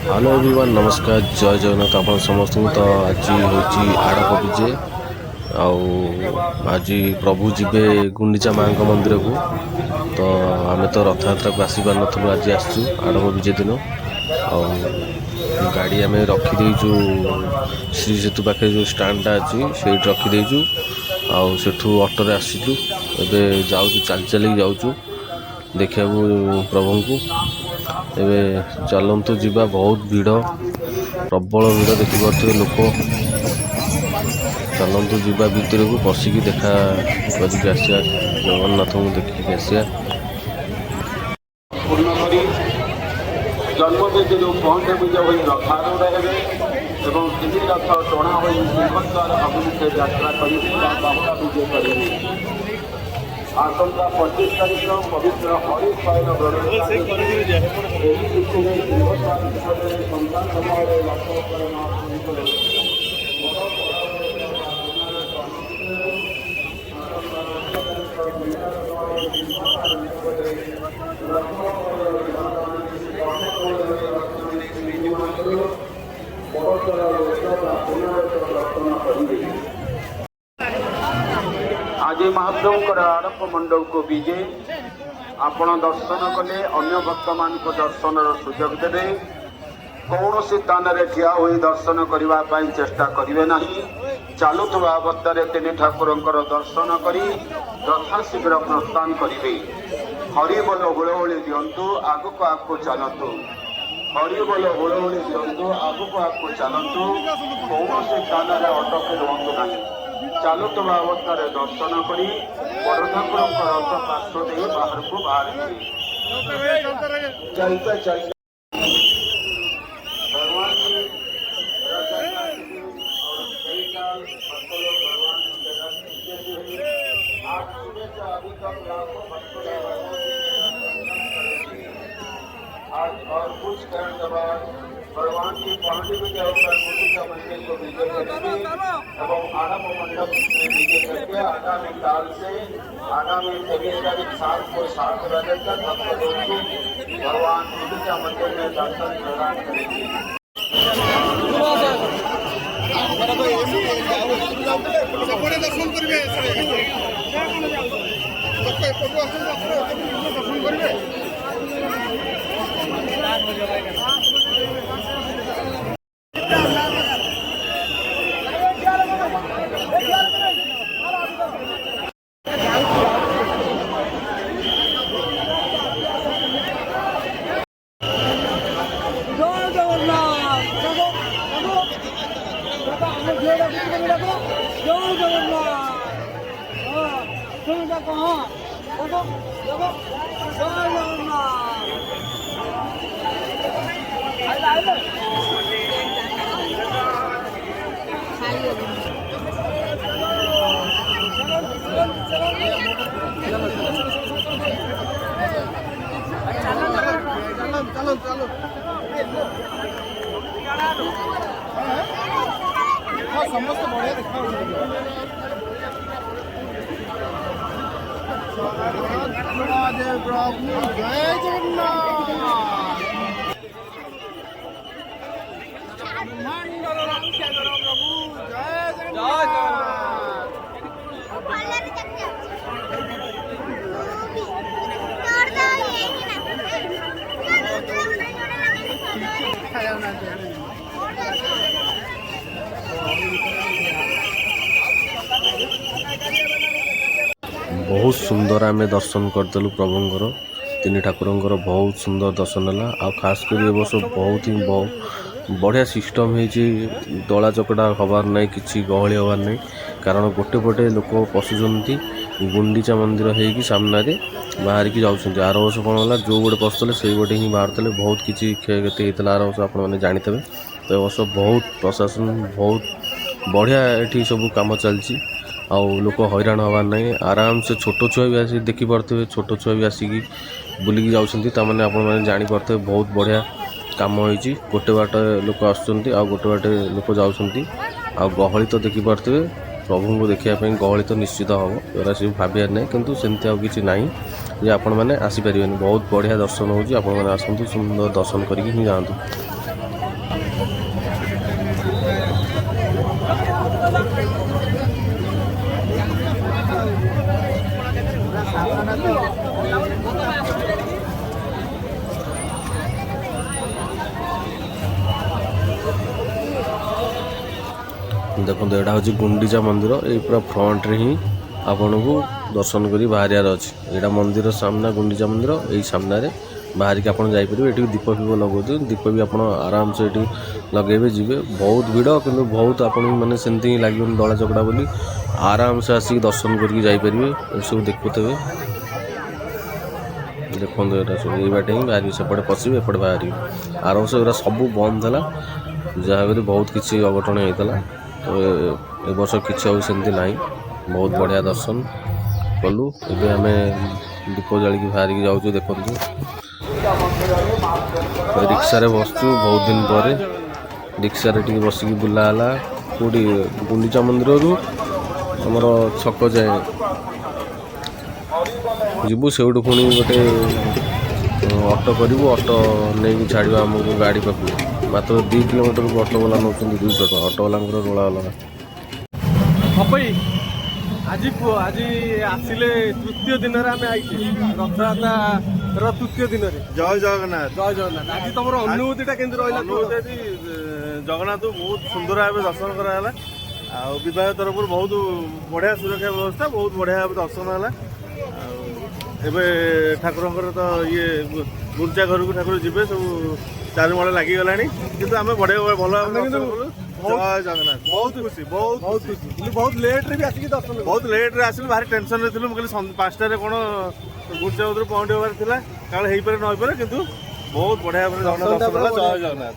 Hello everyone नमस्कार जय जगन्नाथ आप समस्त तो आज हूँ आड़प विजे आज प्रभु जीवे गुंडीचा माँ मंदिर को तो आम तो रथ यात्रा को आसी पार नु आज आसचु आड़प विजे दिन आ गाड़ी आम रखीदेचु श्री सेतु पाखे जो स्टाणटा अच्छी से रखीदेचु आठू अटोरे आसीचु एवं जाऊँ चल चल जाऊँ देखा प्रभु को एवं चलतु जीवा बहुत भीड़ प्रबल भीड़ देखिपे लोक चलतु जीवा भितर को पशिकी देखा करके आसिया जगन्नाथ को देखिक आसिया जन्मदिन पहुंचे पूजा हुई रथारूढ़ रहे एवं तीन रथ टणा हुई सिंहद्वार अभिमुखे यात्रा करेंगे बाहुड़ा विजय करेंगे। आसंता 25 तारीख पवित्र हरिपायन आज महाप्रभुंर आड़प मंडप को विजे आपण दर्शन कले अन्य भक्त मान दर्शन सुजोग देवे कौन स्थान में ठिया हुई दर्शन करने चेष्टा करेंगे ना चलुवा अवस्था तीन ठाकुर दर्शन कर यथाशीघ्र प्रस्थान करेंगे। हरिबोल हुड़हुड़ी दिंतु आगक आगको चलतु हरिबोल हुड़हुड़ी दिंतु आगक आगको चलतु कौन स्थान में अटक रुहतु ना चलुवा अवस्था दर्शन कर बड़ ठाकुर रथ पार्श्व दे बाहर को बाहर चलते चलते आज और कुछ करने के बाद भगवान की पहाड़ी में जाकर गुंडीचा मंदिर को विजय करेंगे एवं आड़प मंडप में विजय करके आगामी काल से आगामी 23 तारीख 7 को 7 बजे तक भक्तों को भगवान गुंडीचा मंदिर में दर्शन प्रदान करेंगे। समस्त बढ़िया देखा प्रभु जय जगन्नाथ प्रभु जय जगन्नाथ बहुत सुंदर आम दर्शन करदेलु प्रभुंर तीन ठाकुर बहुत सुंदर दर्शन है आ खास कर ए वर्ष बहुत ही बढ़िया सिस्टम है दला चकड़ा हबार ना कि गहली हबार ना कारण गोटे पटे लोक पशुंट गुंडीचा मंदिर हो सामने बाहर की जाऊँ आर वर्ष कौन है जो गोटे पशुले से गोटे ही बाहर बहुत किसी क्षयति होता आर वर्ष आपने जानते तो ए वर्ष बहुत प्रशासन बहुत बढ़िया ये सब कम चलती आउ लोक हैरान हबार ना आराम से छोट छुआ भी आसिक देखिपे छोट छुआ भी आसिक बुलिकी जाने आपने जापे बहुत बढ़िया कम होती गोटे बाट लोक आसुँच आ गोटे बाटे लोक जाऊँच आ गहली तो देखिपे प्रभु को देखापी गहली तो निश्चित हम एरा सब भावार ना कि सेमती आसी ना जे आपण मैंने आसीपारे बहुत बढ़िया दर्शन होती सुंदर दर्शन करके जातु। ଦେଖନ୍ତୁ ଏଇଟା ହେଉଛି ଗୁଣ୍ଡିଚା ମନ୍ଦିର। ଏଇ ପୁରା ଫ୍ରଣ୍ଟରେ ହିଁ ଆପଣଙ୍କୁ ଦର୍ଶନ କରି ବାହାରିବାର ଅଛି। ଏଇଟା ମନ୍ଦିର ସାମ୍ନା ଗୁଣ୍ଡିଚା ମନ୍ଦିର। ଏଇ ସାମ୍ନାରେ ବାହାରିକି ଆପଣ ଯାଇପାରିବେ। ଏଠି ଦୀପ ଫିପ ଲଗାଉଛନ୍ତି। ଦୀପ ବି ଆପଣ ଆରାମସେ ଏଠି ଲଗେଇବେ ଯିବେ। ବହୁତ ଭିଡ଼ କିନ୍ତୁ ବହୁତ ଆପଣଙ୍କୁ ମାନେ ସେମିତି ହିଁ ଲାଗିବନି ଦଳା ଚକଡ଼ା ବୋଲି। ଆରାମସେ ଆସିକି ଦର୍ଶନ କରିକି ଯାଇପାରିବେ। ଏସବୁ ଦେଖୁଥିବେ। ଦେଖନ୍ତୁ ଏଇଟା ସବୁ ଏଇ ବାଟେ ହିଁ ବାହାରିବେ। ସେପଟେ ପଶିବେ ଏପଟେ ବାହାରିବେ। ଆର ବର୍ଷ ଏଗୁଡ଼ା ସବୁ ବନ୍ଦ ଥିଲା। ଯାହାକରି ବହୁତ କିଛି ଅଘଟଣ ହେଇଥିଲା। ତ ଏ ବର୍ଷ କିଛି ଆଉ ସେମିତି ନାହିଁ। ବହୁତ ବଢ଼ିଆ ଦର୍ଶନ କଲୁ। ଏବେ ଆମେ ଦୀପ ଜାଳିକି ବାହାରିକି ଯାଉଛୁ। ଦେଖନ୍ତୁ ରିକ୍ସାରେ ବସୁଛୁ ବହୁତ ଦିନ ପରେ। ରିକ୍ସାରେ ଟିକେ ବସିକି ବୁଲା ହେଲା। କେଉଁଠି ଗୁଣ୍ଡିଚା ମନ୍ଦିରରୁ ଆମର ଛକ ଯାଏ ଯିବୁ। ସେଇଠୁ ପୁଣି ଗୋଟେ ଅଟୋ କରିବୁ। ଅଟୋ ନେଇକି ଛାଡ଼ିବ ଆମକୁ ଗାଡ଼ି ପାଖକୁ। ମାତ୍ର 2 କିଲୋମିଟରକୁ ଅଟୋ ବାଲା ନେଉଛନ୍ତି 200 ଟଙ୍କା। ଅଟୋ ବାଲାଙ୍କର ରୋଳା ଅଲଗା। ଆଜି ଆସିଲେ ତୃତୀୟ ଦିନରେ ଆମେ ଆଇଛେ ରଥଯାତ୍ରାର ତୃତୀୟ ଦିନରେ। ଜୟ ଜଗନ୍ନାଥ। ଜୟ ଜଗନ୍ନାଥ। ଆଜି ତମର ଅନୁଭୂତିଟା କେମିତି ରହିଲା? ଅନୁଭୂତି ଜଗନ୍ନାଥକୁ ବହୁତ ସୁନ୍ଦର ଭାବେ ଦର୍ଶନ କରାଗଲା। ଆଉ ବିଭାଗ ତରଫରୁ ବହୁତ ବଢ଼ିଆ ସୁରକ୍ଷା ବ୍ୟବସ୍ଥା, ବହୁତ ବଢ଼ିଆ ଭାବେ ଦର୍ଶନ ହେଲା। ଆଉ ଏବେ ଠାକୁରଙ୍କର ତ ଗୁଣ୍ଡିଚା ଘରକୁ ଠାକୁର ଯିବେ, ସବୁ ଚାରିମୂଳେ ଲାଗିଗଲାଣି। କିନ୍ତୁ ଆମେ ବଢ଼ିଆ ଭଲ ଭାବେ ଦର୍ଶନ କଲୁ। ଜୟ ଜଗନ୍ନାଥ। ବହୁତ ଖୁସି, ବହୁତ ଖୁସି। ବହୁତ ଲେଟ୍ରେ ବି ଆସିକି ଦର୍ଶନ କଲୁ। ବହୁତ ଲେଟ୍ରେ ଆସିଲୁ, ଭାରି ଟେନସନ୍ରେ ଥିଲୁ। ମୁଁ କହିଲି 5ଟାରେ କ'ଣ ଗୁଣ୍ଡିଚା ମନ୍ଦିର ପହଞ୍ଚିବାର ଥିଲା, କାଳେ ହେଇପାରେ ନ ହେଇପାରେ, କିନ୍ତୁ ବହୁତ ବଢ଼ିଆ ଭାବରେ ଜଗନ୍ନାଥ ଦର୍ଶନ ହେଲା। ଜୟ ଜଗନ୍ନାଥ।